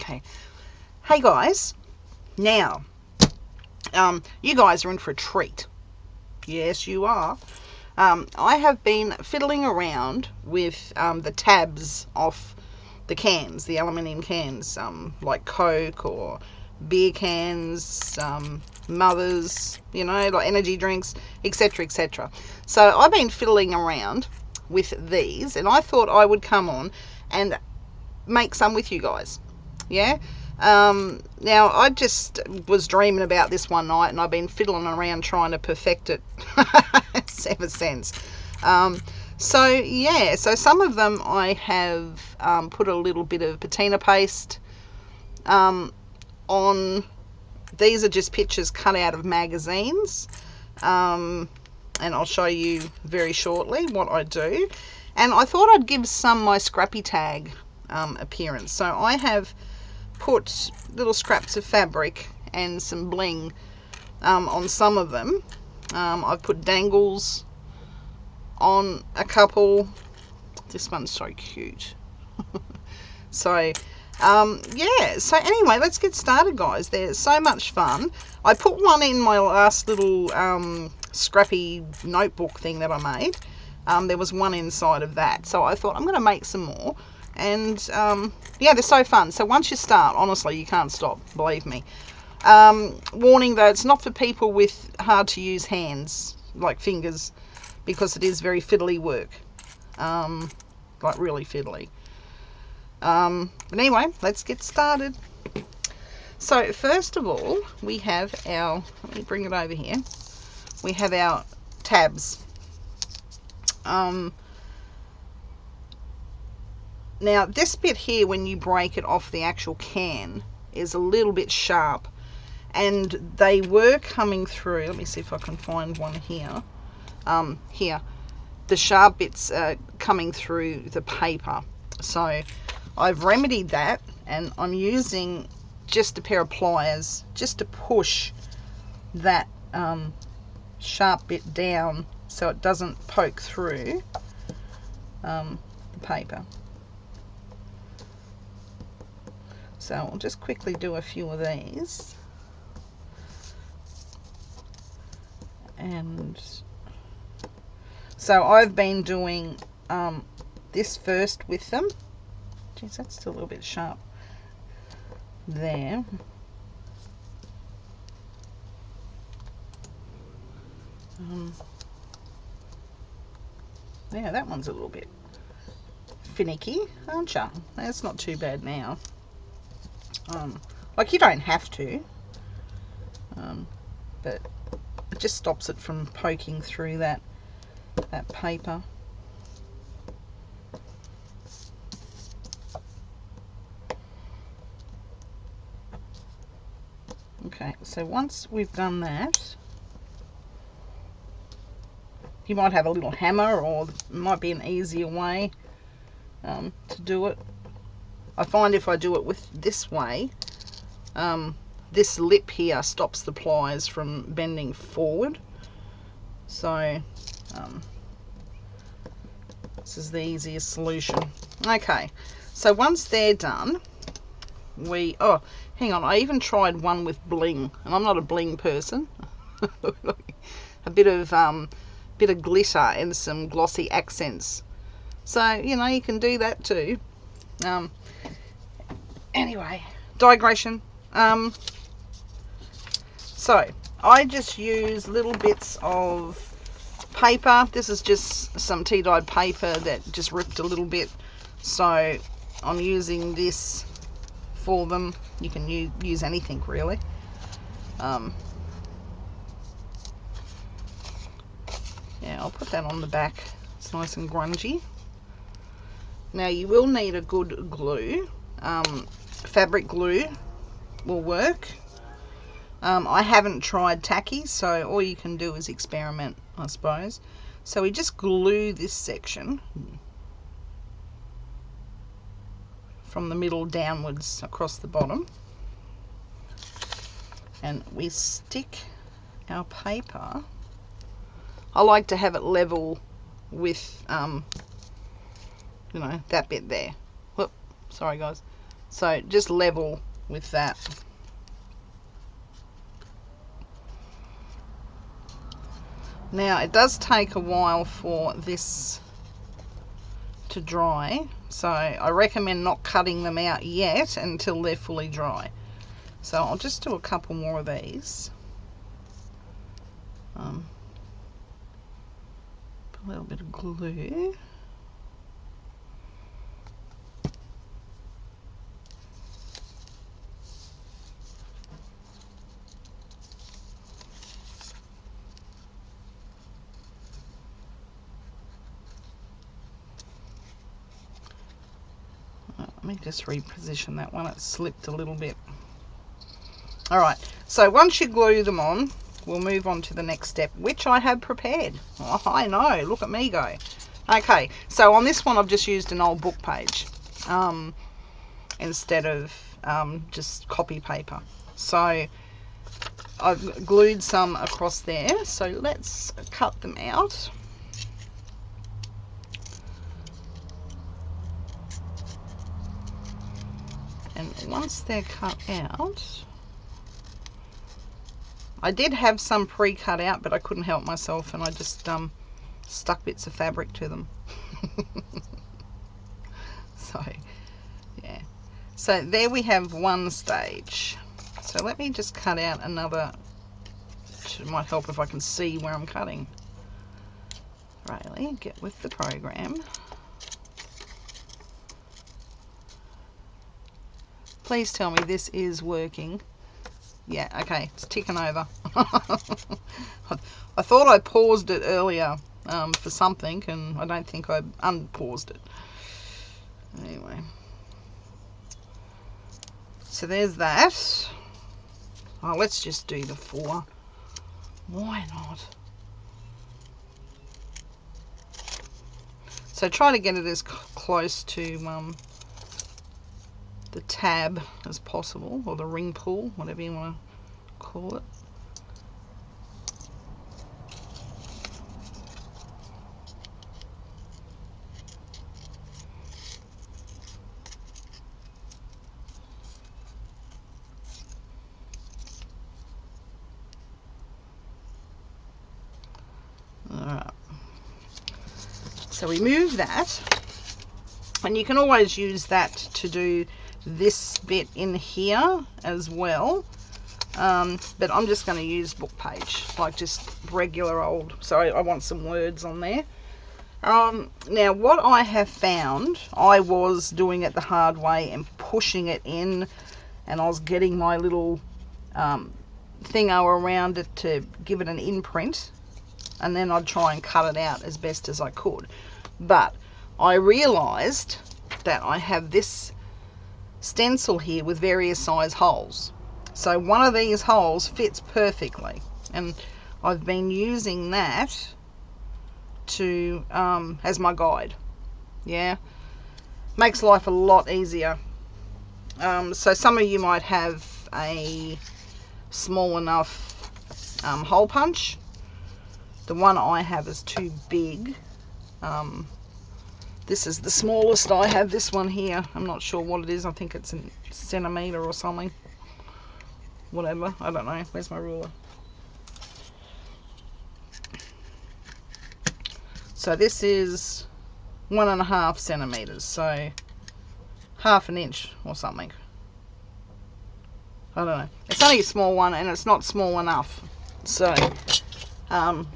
Okay. Hey guys, now, you guys are in for a treat. Yes, you are. I have been fiddling around with the tabs off the cans, the aluminium cans, like Coke or beer cans, Mothers, you know, like energy drinks, etc., etc. So I've been fiddling around with these, and I thought I would come on and make some with you guys. Yeah. Now I just was dreaming about this one night, and I've been fiddling around trying to perfect it ever since. So yeah, so some of them I have put a little bit of patina paste on. These are just pictures cut out of magazines, and I'll show you very shortly what I do. And I thought I'd give some my scrappy tag appearance. So I have put little scraps of fabric and some bling on some of them. I've put dangles on a couple. This one's so cute. So yeah, so anyway, let's get started, guys. They're so much fun. I put one in my last little scrappy notebook thing that I made. There was one inside of that, so I thought I'm going to make some more. And yeah, they're so fun. So once you start, honestly, you can't stop, believe me. Warning though, it's not for people with hard to use hands, like fingers, because it is very fiddly work, like really fiddly. But anyway, let's get started. So first of all, we have our, let me bring it over here, we have our tabs. Now this bit here, when you break it off the actual can, is a little bit sharp, and they were coming through. Let me see if I can find one here. Here, the sharp bits are coming through the paper. So I've remedied that, and I'm using just a pair of pliers just to push that sharp bit down so it doesn't poke through the paper. So I'll just quickly do a few of these. And so I've been doing this first with them. Geez, that's still a little bit sharp there. Yeah, that one's a little bit finicky, aren't you? That's not too bad now. Like, you don't have to, but it just stops it from poking through that paper. Okay, so once we've done that, you might have a little hammer, or it might be an easier way to do it. I find if I do it with this way, this lip here stops the pliers from bending forward. So this is the easiest solution. Okay, so once they're done, oh, hang on, I even tried one with bling, and I'm not a bling person. A bit of glitter and some glossy accents. So, you know, you can do that too. Anyway, digression. So I just use little bits of paper. This is just some tea dyed paper that just ripped a little bit, so I'm using this for them. You can use anything really. Yeah, I'll put that on the back. It's nice and grungy. Now you will need a good glue. Fabric glue will work. I haven't tried tacky, so all you can do is experiment, I suppose. So we just glue this section from the middle downwards across the bottom, and we stick our paper. I like to have it level with you know, that bit there. Whoop, sorry guys. So just level with that. Now it does take a while for this to dry, so I recommend not cutting them out yet until they're fully dry. So I'll just do a couple more of these. Put a little bit of glue. Let me just reposition that one, it slipped a little bit. Alright, so once you glue them on, we'll move on to the next step, which I have prepared. Oh, I know, look at me go. Okay, so on this one I've just used an old book page instead of just copy paper. So I've glued some across there, so let's cut them out. And once they're cut out, I did have some pre-cut out, but I couldn't help myself and I just stuck bits of fabric to them. So yeah, so there we have one stage. So let me just cut out another. It might help if I can see where I'm cutting. Riley, get with the program. Please tell me this is working. Yeah, okay, it's ticking over. I thought I paused it earlier for something, and I don't think I unpaused it. Anyway, so there's that. Oh, let's just do the 4. Why not? So try to get it as close to the tab as possible, or the ring pull, whatever you want to call it. Alright, so we move that, and you can always use that to do this bit in here as well, but I'm just going to use book page, like just regular old, so I want some words on there. Now what I have found, I was doing it the hard way and pushing it in, and I was getting my little thingo around it to give it an imprint, and then I'd try and cut it out as best as I could. But I realized that I have this stencil here with various size holes, so one of these holes fits perfectly, and I've been using that to as my guide. Yeah, makes life a lot easier. So some of you might have a small enough hole punch. The one I have is too big. This is the smallest I have, this one here. I'm not sure what it is. I think it's a centimetre or something. Whatever, I don't know. Where's my ruler? So this is 1.5 centimetres, so half an inch or something. I don't know. It's only a small one, and it's not small enough. So I've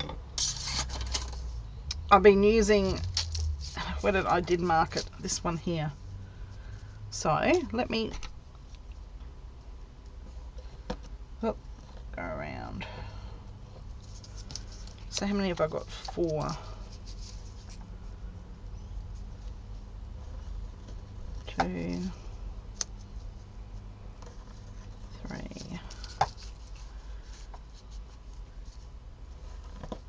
been using, where I did mark it, this one here. So let me go around. So how many have I got? 4. 2, 3,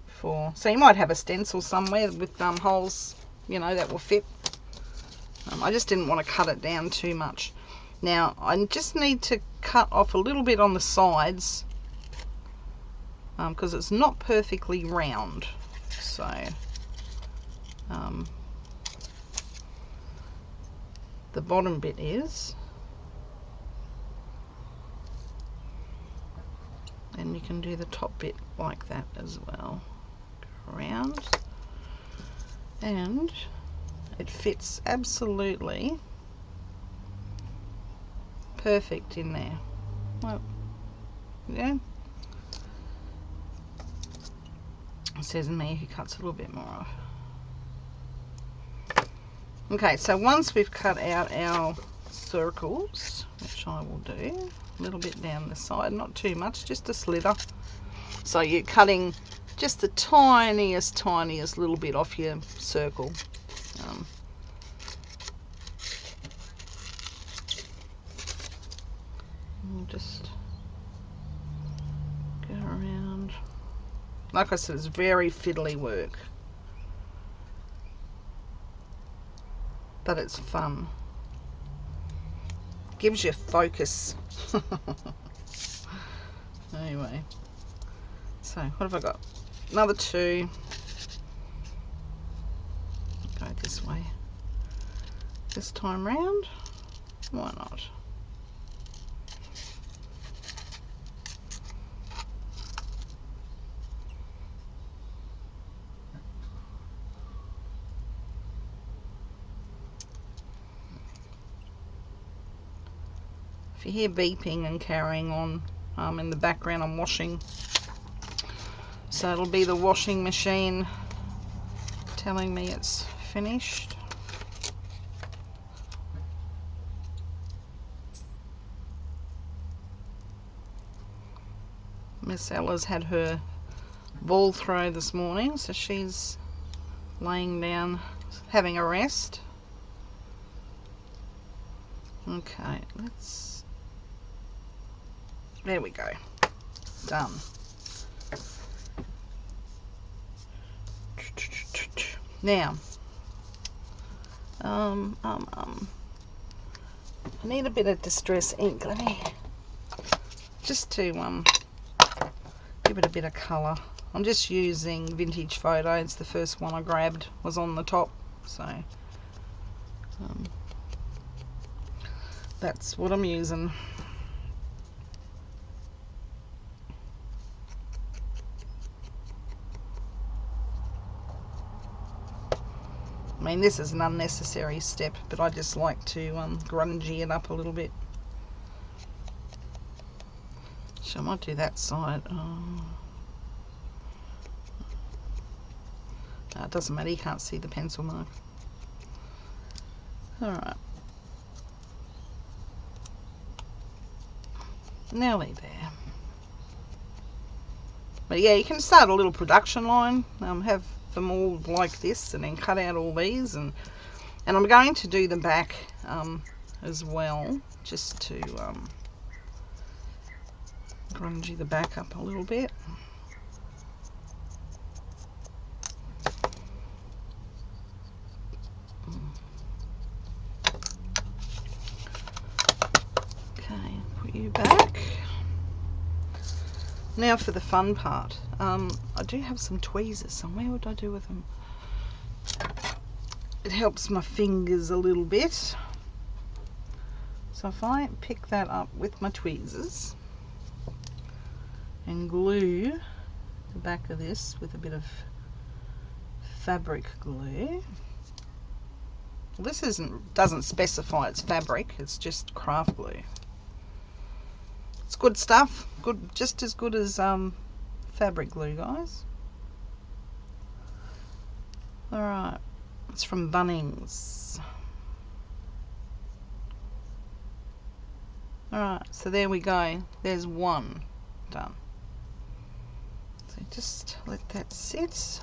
4. So you might have a stencil somewhere with holes, you know, that will fit. I just didn't want to cut it down too much. Now I just need to cut off a little bit on the sides because it's not perfectly round. So the bottom bit is. then you can do the top bit like that as well. Go around, and it fits absolutely perfect in there. Well, yeah. It says me who cuts a little bit more off. Okay, so once we've cut out our circles, which I will do, a little bit down the side, not too much, just a slither. So you're cutting just the tiniest little bit off your circle. We'll just go around. Like I said, it's very fiddly work, but it's fun. Gives you focus. Anyway, so what have I got? Another two. Go this way. This time round, why not? If you hear beeping and carrying on in the background, I'm washing. So it'll be the washing machine telling me it's finished. Miss Ella's had her ball throw this morning, so she's laying down having a rest. Okay, there we go. Done. Now, I need a bit of distress ink. Let me just to give it a bit of colour. I'm just using Vintage Photo. It's the first one I grabbed, was on the top, so that's what I'm using. I mean, this is an unnecessary step, but I just like to grungy it up a little bit. So I might do that side. It doesn't matter, you can't see the pencil mark. Alright. Nearly there. But yeah, you can start a little production line, have them all like this, and then cut out all these, and I'm going to do the back as well, just to grungy the back up a little bit. Okay, put you back. Now for the fun part. I do have some tweezers somewhere. What do I do with them? It helps my fingers a little bit. So if I pick that up with my tweezers and glue the back of this with a bit of fabric glue. Well, this doesn't specify it's fabric, it's just craft glue. It's good stuff, good, just as good as fabric glue, guys. Alright, it's from Bunnings. Alright, so there we go. There's one done. So just let that sit.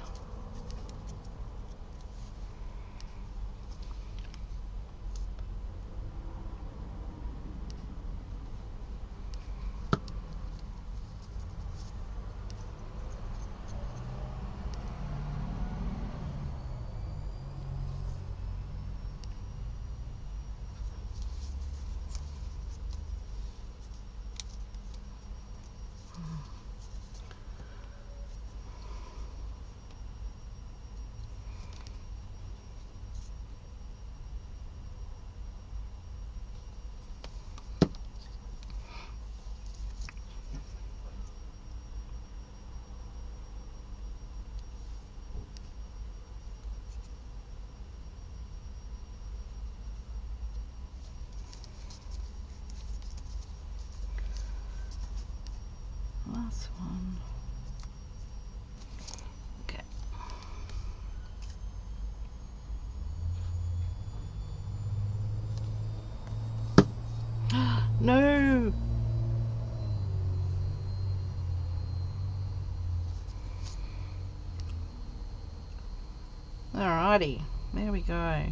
Alrighty, there we go.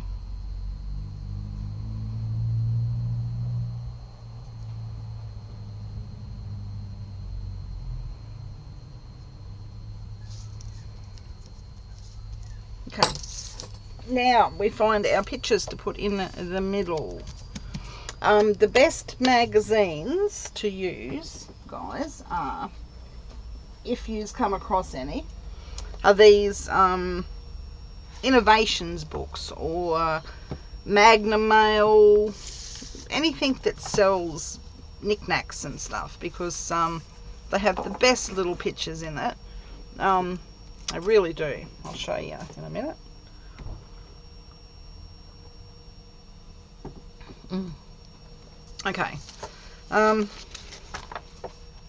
Okay, now we find our pictures to put in the middle. The best magazines to use, guys, are, if you've come across any, are these innovations books or Magnum Mail, anything that sells knickknacks and stuff, because they have the best little pictures in it. They really do. I'll show you in a minute. Okay.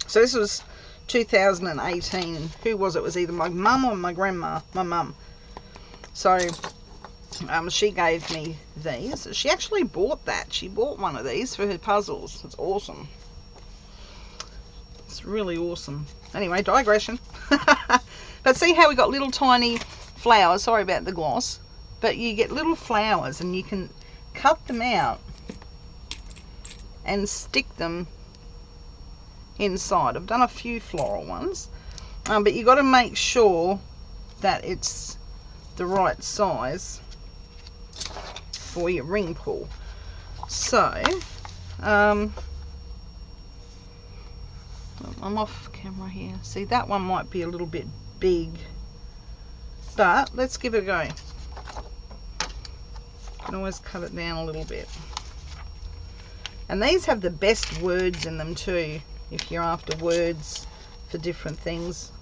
So this was 2018. Who was it? It was either my mum or my grandma. My mum. So she gave me these. She actually bought that. She bought one of these for her puzzles. It's awesome. It's really awesome. Anyway, digression. But see how we got little tiny flowers. Sorry about the gloss. But you get little flowers and you can cut them out and stick them inside. I've done a few floral ones. But you got to make sure that it's the right size for your ring pull. So, I'm off camera here. See, that one might be a little bit big, but let's give it a go. You can always cut it down a little bit. And these have the best words in them too, if you're after words for different things.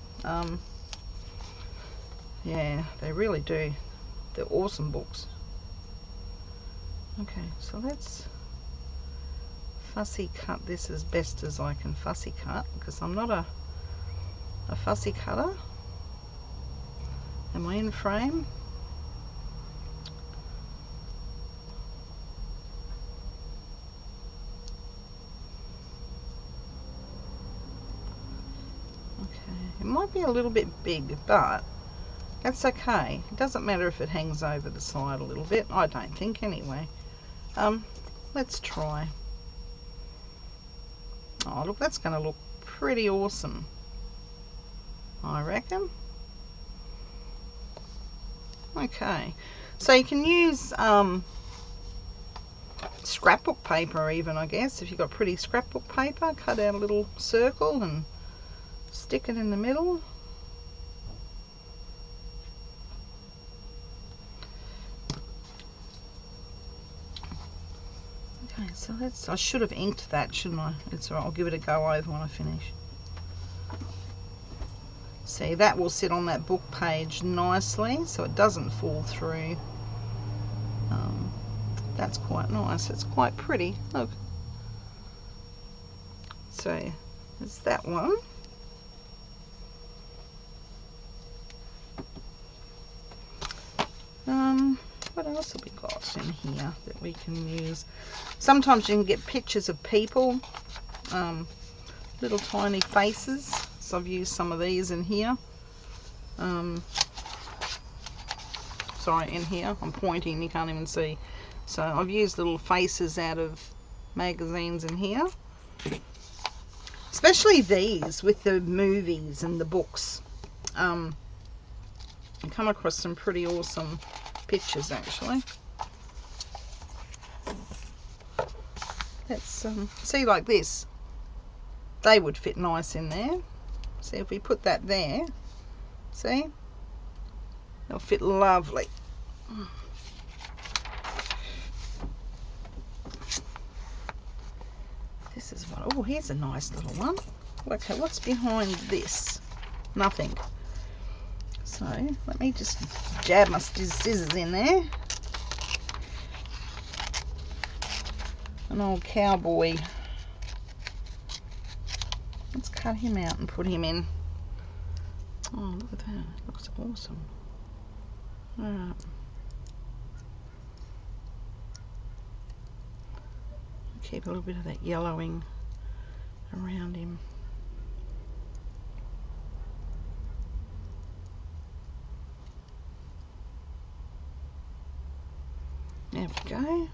Yeah, they really do. They're awesome books. Okay, so let's fussy cut this as best as I can fussy cut, because I'm not a fussy cutter. Am I in frame? Okay, it might be a little bit big, but that's okay. It doesn't matter if it hangs over the side a little bit. I don't think anyway. Let's try. Oh, look, that's going to look pretty awesome, I reckon. Okay, so you can use scrapbook paper even, I guess. If you've got pretty scrapbook paper, cut out a little circle and stick it in the middle. Okay, so I should have inked that, shouldn't I? It's alright, I'll give it a go over when I finish. See, that will sit on that book page nicely so it doesn't fall through. That's quite nice. It's quite pretty. Look. So there's that one. What else have we got in here that we can use? Sometimes you can get pictures of people, little tiny faces. So I've used some of these in here. Sorry, in here. I'm pointing, you can't even see. So I've used little faces out of magazines in here. Especially these with the movies and the books. I come across some pretty awesome pictures actually. Let's see, like this. They would fit nice in there. See, if we put that there, see? They'll fit lovely. This is what, oh, here's a nice little one. Okay, what's behind this? Nothing. So let me just jab my scissors in there. An old cowboy. Let's cut him out and put him in. Oh, look at that. It looks awesome. Alright. Keep a little bit of that yellowing around him. There we go.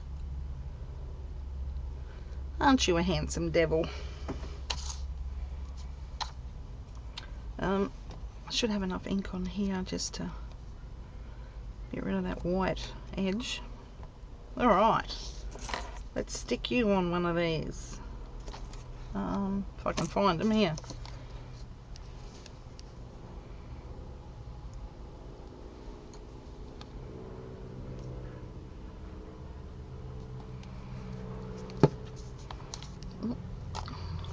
Aren't you a handsome devil? I should have enough ink on here just to get rid of that white edge. Alright, let's stick you on one of these. If I can find them here.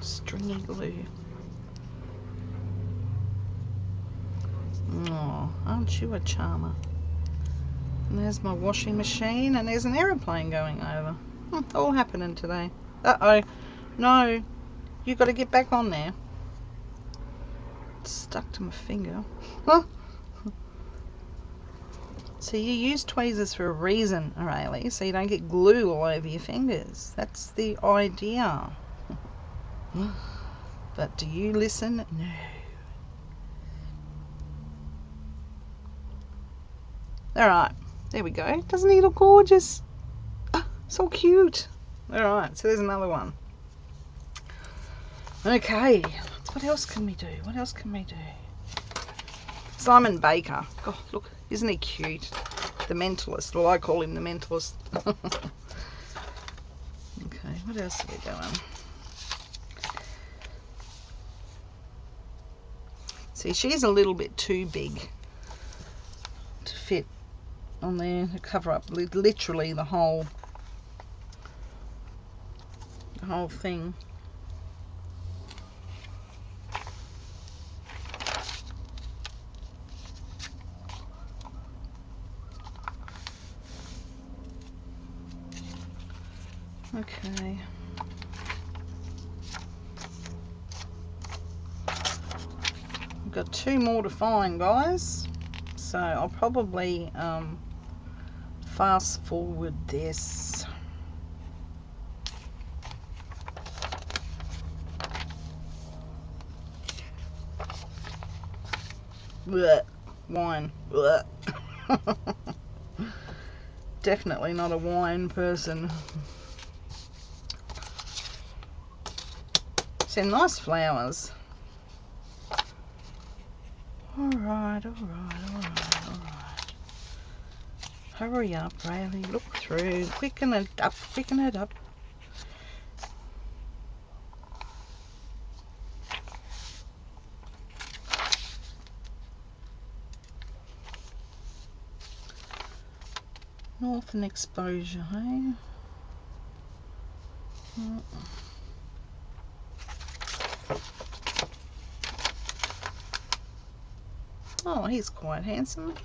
Stringy glue. Oh, aren't you a charmer? And there's my washing machine, and there's an aeroplane going over. All happening today. Uh-oh. No, you got to get back on there. It's stuck to my finger. Huh? So you use tweezers for a reason, Aurelie, so you don't get glue all over your fingers. That's the idea. But do you listen? No. Alright, there we go. Doesn't he look gorgeous? Oh, so cute. Alright, so there's another one. Okay, what else can we do? What else can we do? Simon Baker. Oh, look, isn't he cute? The mentalist. Well, I call him the mentalist. Okay, what else are we doing? See, she's a little bit too big to fit on there to cover up literally the whole thing. Okay. I've got 2 more to find, guys. So I'll probably fast forward this. Blech. Wine. Blech. Definitely not a wine person. So nice flowers. Alright. Hurry up, Rayleigh. Look through. Quicken it up. Quicken it up. Northern exposure, hey? Oh, he's quite handsome.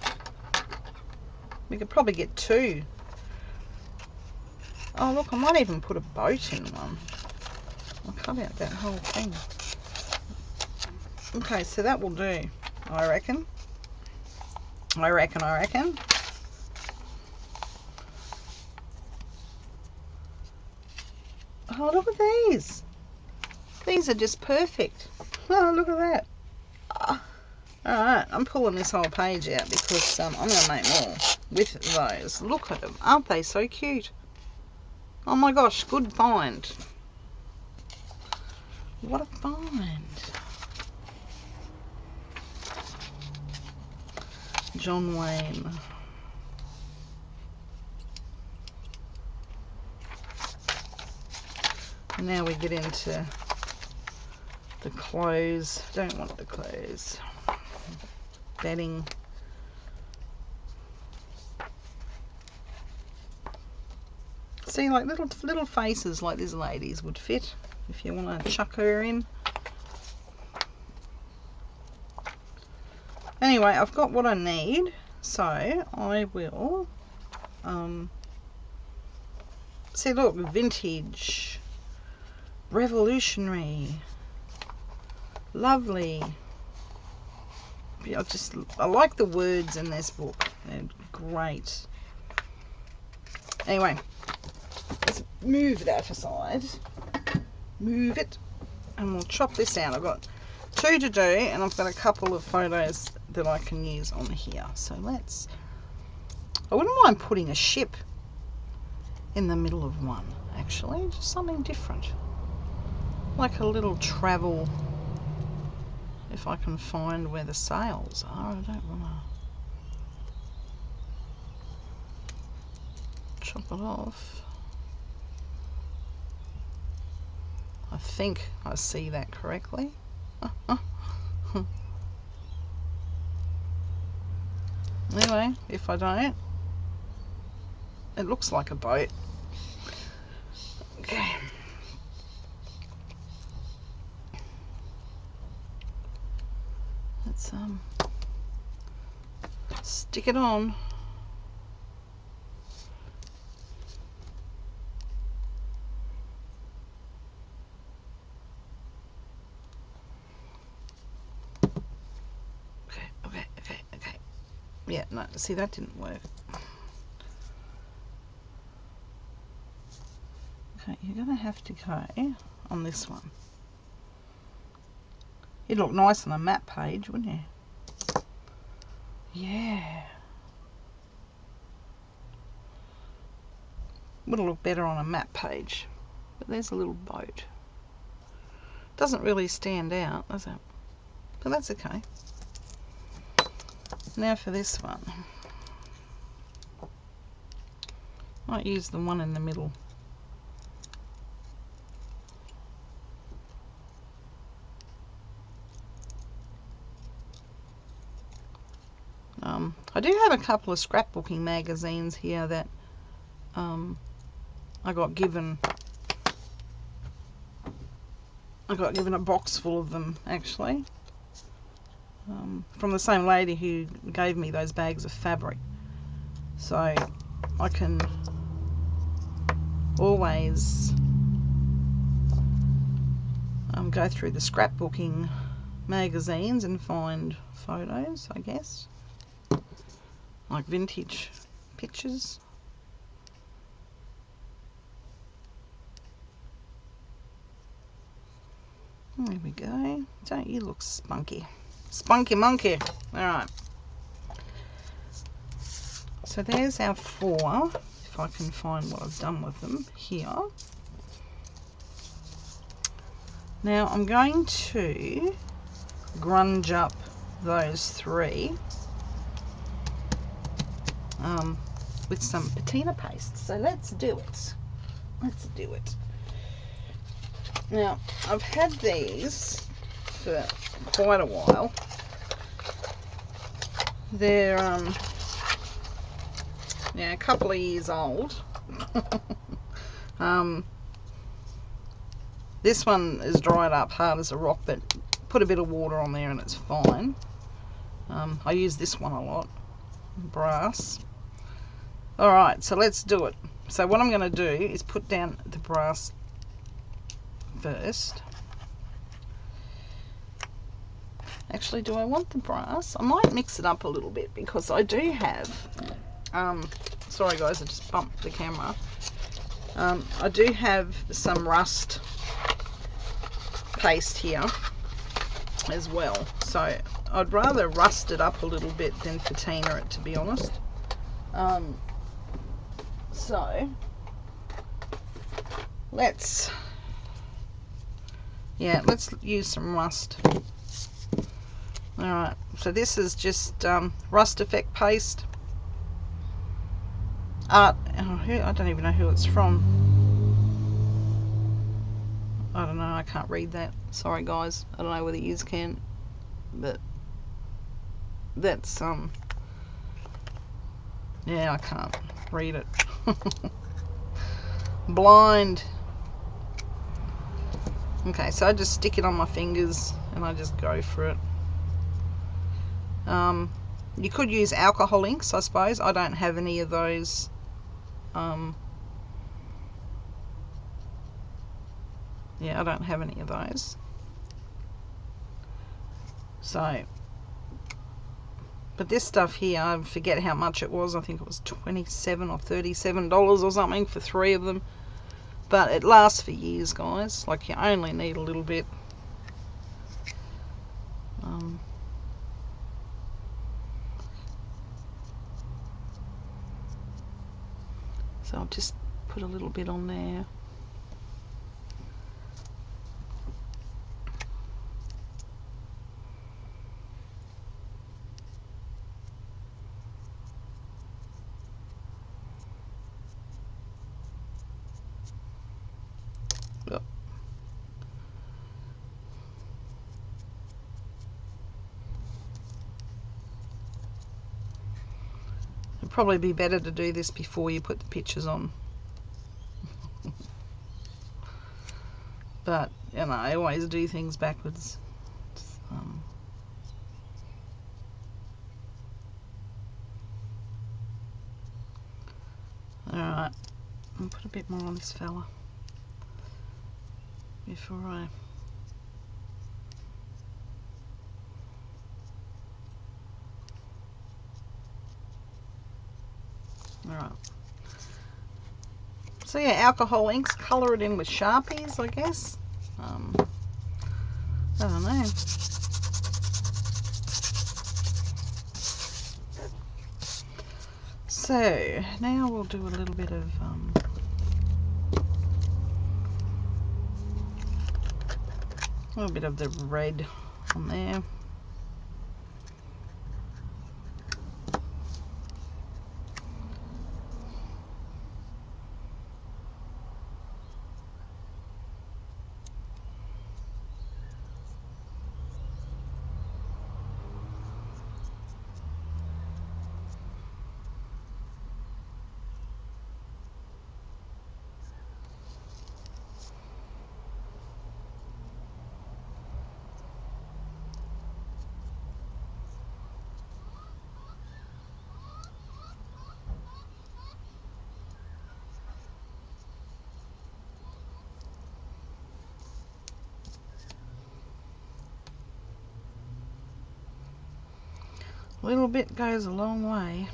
We could probably get 2. Oh, look, I might even put a boat in one. I'll cut out that whole thing. Okay, so that will do, I reckon. I reckon. Oh, look at these. These are just perfect. Oh, look at that. Oh. Alright, I'm pulling this whole page out because I'm going to make more with those. Look at them. Aren't they so cute? Oh my gosh, good find. What a find. John Wayne. And now we get into the clothes. Don't want the clothes. Bedding. See, like little faces like this lady's would fit if you want to chuck her in. Anyway, I've got what I need, so I will see, look, vintage, revolutionary, lovely. I like the words in this book. They're great. Anyway, let's move that aside. Move it. And we'll chop this out. I've got 2 to do, and I've got a couple of photos that I can use on here. So I wouldn't mind putting a ship in the middle of one, actually, just something different, like a little travel. If I can find where the sails are, I don't want to chop it off. I think I see that correctly. Anyway, if I don't, it looks like a boat. Okay. Let's stick it on. Okay. Yeah, no, see, that didn't work. Okay, you're going to have to go on this one. It'd look nice on a map page, wouldn't you? Yeah. Would look better on a map page. But there's a little boat. Doesn't really stand out, does it? But that's okay. Now for this one. Might use the one in the middle. I do have a couple of scrapbooking magazines here that I got given a box full of them, actually, from the same lady who gave me those bags of fabric. So I can always go through the scrapbooking magazines and find photos, I guess, like vintage pictures. There we go. Don't you look spunky? Spunky monkey. Alright. So there's our 4. If I can find what I've done with them here. Now I'm going to grunge up those 3 with some patina paste. So let's do it. Let's do it. Now, I've had these for quite a while. They're yeah, a couple of years old. This one is dried up hard as a rock, but put a bit of water on there and it's fine. I use this one a lot, brass. Alright, so let's do it. So what I'm going to do is put down the brass first. Actually, do I want the brass? I might mix it up a little bit because I do have, sorry guys, I just bumped the camera. I do have some rust paste here as well. So I'd rather rust it up a little bit than patina it, to be honest. So let's use some rust. Alright, so this is just rust effect paste. I don't even know who it's from. I don't know, I can't read that. Sorry guys, I don't know whether you can, but that's yeah, I can't read it. Blind. Okay, so I just stick it on my fingers and I just go for it. You could use alcohol inks, I suppose. I don't have any of those. Yeah, I don't have any of those. So, but this stuff here, I forget how much it was. I think it was $27 or $37 or something for 3 of them. But it lasts for years, guys. Like, you only need a little bit. So I'll just put a little bit on there. Oh. It'd probably be better to do this before you put the pictures on. But, you know, I always do things backwards. Alright, I'll put a bit more on this fella before I... Alright. So yeah, alcohol inks, colour it in with Sharpies, I guess. I don't know. So now we'll do a little bit of the red on there. A little bit goes a long way.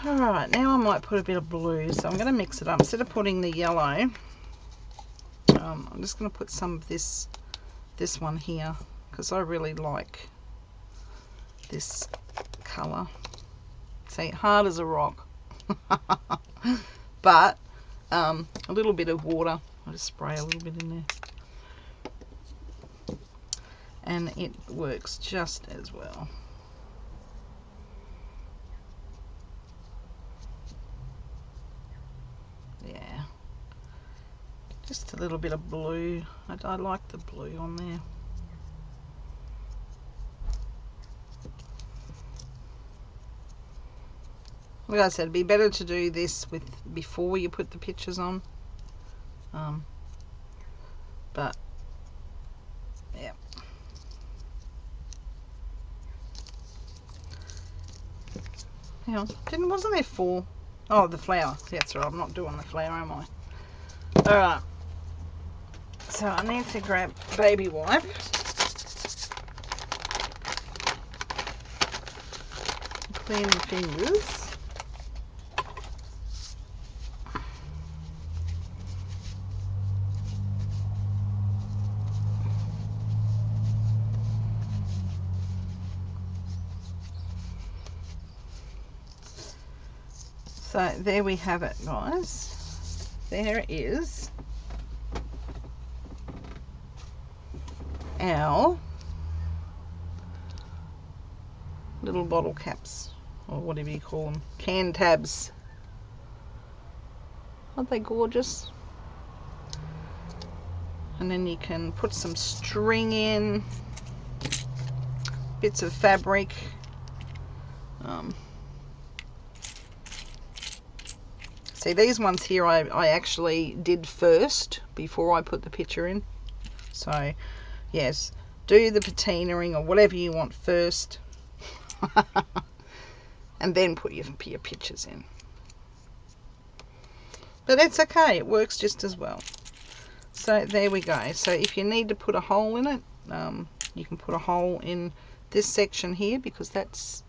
Alright, now I might put a bit of blue, so I'm going to mix it up. Instead of putting the yellow, I'm just going to put some of this one here, because I really like this colour. See, hard as a rock. But a little bit of water, I'll just spray a little bit in there, and it works just as well. Yeah, just a little bit of blue. I like the blue on there. Like I said, it'd be better to do this before you put the pictures on. But yeah. Hang on, wasn't there 4? Oh, the flower. That's right. I'm not doing the flower, am I? All right. So I need to grab baby wipe. Clean the fingers. So there we have it, guys. There is our little bottle caps, or whatever you call them, can tabs. Aren't they gorgeous? And then you can put some string in, bits of fabric. See, these ones here I actually did first before I put the picture in. So yes, do the patinaing or whatever you want first and then put your pictures in. But it's okay, it works just as well. So there we go. So if you need to put a hole in it, you can put a hole in this section here, because that's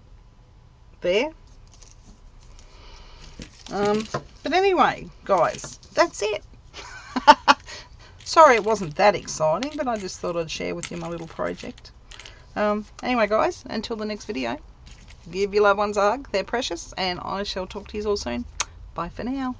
there. But anyway, guys, that's it. Sorry it wasn't that exciting, but I just thought I'd share with you my little project. Anyway, guys, until the next video, give your loved ones a hug. They're precious, and I shall talk to you all soon. Bye for now.